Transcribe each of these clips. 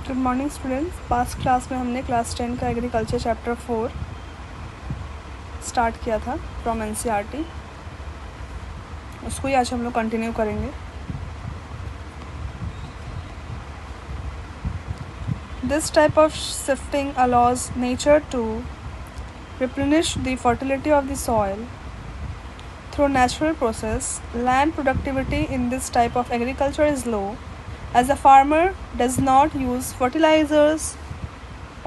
Good morning students. Past class में हमने class 10 का एग्रीकल्चर चैप्टर 4 स्टार्ट किया था फ्रॉम एनसीईआरटी। उसको ही आज हम लोग कंटिन्यू करेंगे। This type of shifting allows nature to replenish the fertility of the soil through natural process. Land productivity in this type of agriculture is low as the farmer does not use fertilizers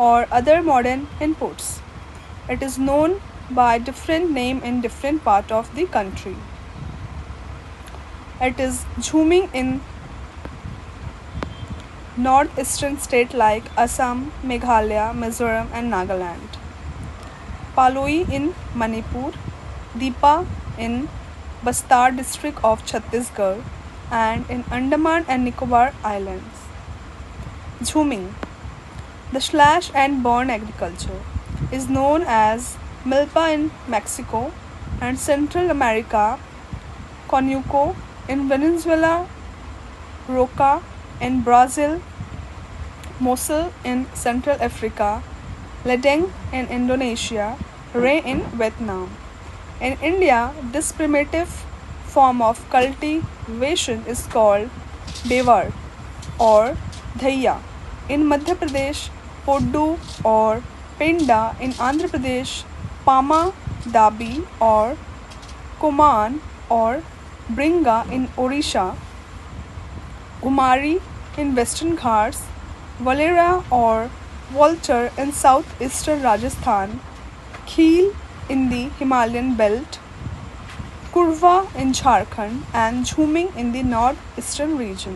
or other modern inputs. It is known by different name in different part of the country. It is jhuming in northeastern state like Assam, Meghalaya, Mizoram and Nagaland. Paloi in Manipur, Deepa in Bastar district of Chhattisgarh and in Andaman and Nicobar Islands. Jhuming. The slash and burn agriculture is known as milpa in Mexico and Central America, conuco in Venezuela, roca in Brazil, mosul in Central Africa, ledeng in Indonesia, ray in Vietnam. In India, this primitive form of cultivation is called bevar or dhaiya. In Madhya Pradesh, poddu or pinda. In Andhra Pradesh, pama dabi or kuman or bringa. In Odisha, gumari in Western Ghats, valera or vulture in southeastern Rajasthan, kheel in the Himalayan belt, kurva in Jharkhand and jhuming in the northeastern region.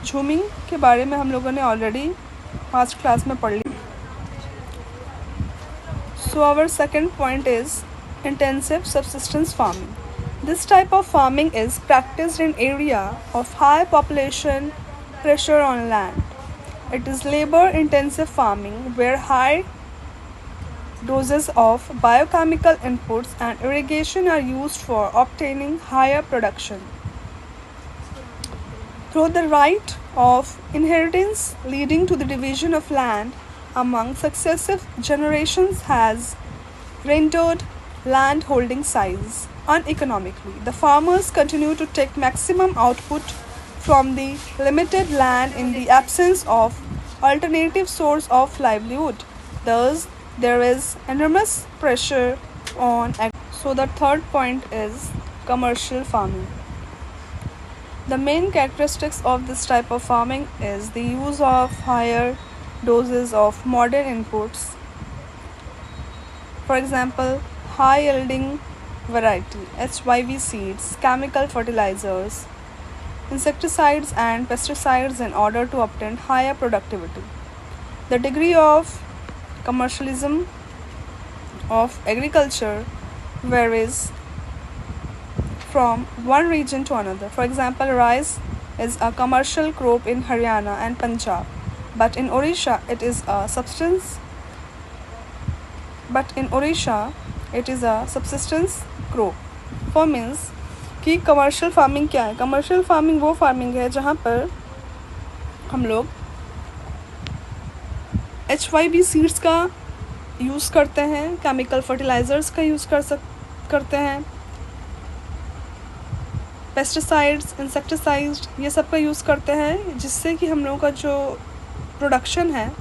झूमिंग के बारे में हम लोगों ने already past class में पढ़ ली. So our second point is intensive subsistence farming. This type of farming is practiced in area of high population pressure on land. It is labor-intensive farming where high doses of biochemical inputs and irrigation are used for obtaining higher production. Through the right of inheritance leading to the division of land among successive generations has rendered land holding size uneconomically. The farmers continue to take maximum output from the limited land in the absence of alternative source of livelihood. Thus, there is enormous pressure on. So the third point is commercial farming. The main characteristics of this type of farming is the use of higher doses of modern inputs. For example, high yielding variety, HYV seeds, chemical fertilizers, insecticides and pesticides in order to obtain higher productivity. The degree of commercialism of agriculture varies from one region to another. For example, rice is a commercial crop in Haryana and Punjab, but in Odisha it is a subsistence crop. For means कि commercial farming क्या है. Commercial farming वो farming है जहाँ पर हम लोग HYV seeds का यूज़ करते हैं, केमिकल फर्टिलाइज़र्स का यूज़ करते हैं, पेस्टिसाइड्स, इंसेक्टिसाइड्स, ये सब का यूज़ करते हैं, जिससे कि हम लोगों का जो प्रोडक्शन है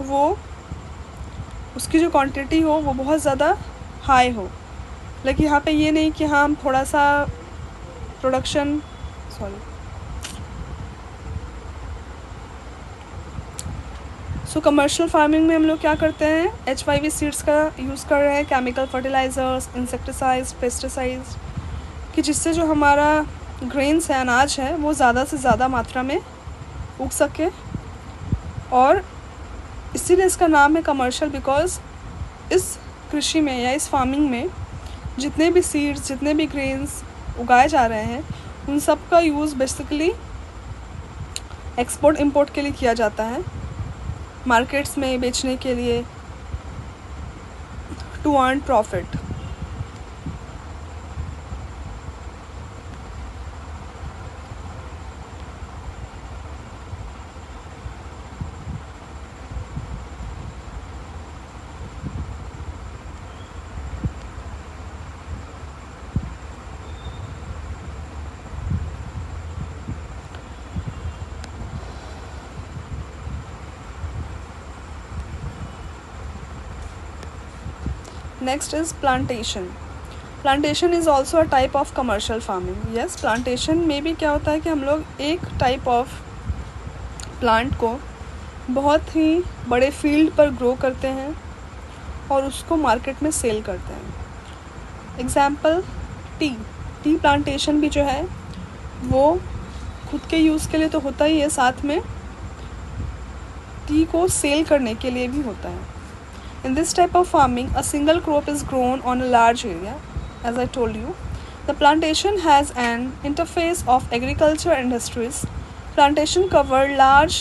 वो उसकी जो क्वांटिटी हो वो बहुत ज़्यादा हाई हो. लेकिन यहाँ पे ये नहीं कि हाँ हम थोड़ा सा प्रोडक्शन सो कमर्शियल फार्मिंग में हम लोग क्या करते हैं, HYV सीड्स का यूज़ कर रहे हैं, केमिकल फर्टिलाइज़र्स, इंसेक्टिसाइड्स, पेस्टिसाइड्स, कि जिससे जो हमारा ग्रेन्स है, अनाज है, वो ज़्यादा से ज़्यादा मात्रा में उग सके. और इसीलिए इसका नाम है कमर्शियल, बिकॉज इस कृषि में या इस फार्मिंग में जितने भी सीड्स, जितने भी ग्रेन्स उगाए जा रहे हैं, उन सब का यूज़ बेसिकली एक्सपोर्ट इंपोर्ट के लिए किया जाता है, मार्केट्स में बेचने के लिए, to earn profit. Next is plantation. Plantation is also a type of commercial farming. Yes, plantation में भी क्या होता है कि हम लोग एक टाइप ऑफ प्लांट को बहुत ही बड़े फील्ड पर ग्रो करते हैं और उसको मार्केट में सेल करते हैं. एग्जाम्पल टी प्लांटेशन भी जो है वो खुद के यूज़ के लिए तो होता ही है, साथ में टी को सेल करने के लिए भी होता है. In this type of farming, a single crop is grown on a large area. As I told you, the plantation has an interface of agriculture industries. Plantation cover large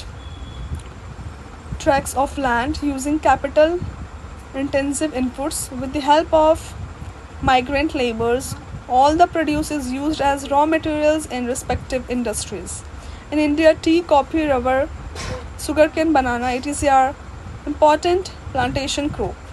tracts of land using capital-intensive inputs with the help of migrant laborers. All the produce is used as raw materials in respective industries. In India, tea, coffee, rubber, sugarcane, banana, etc. are important plantation crop.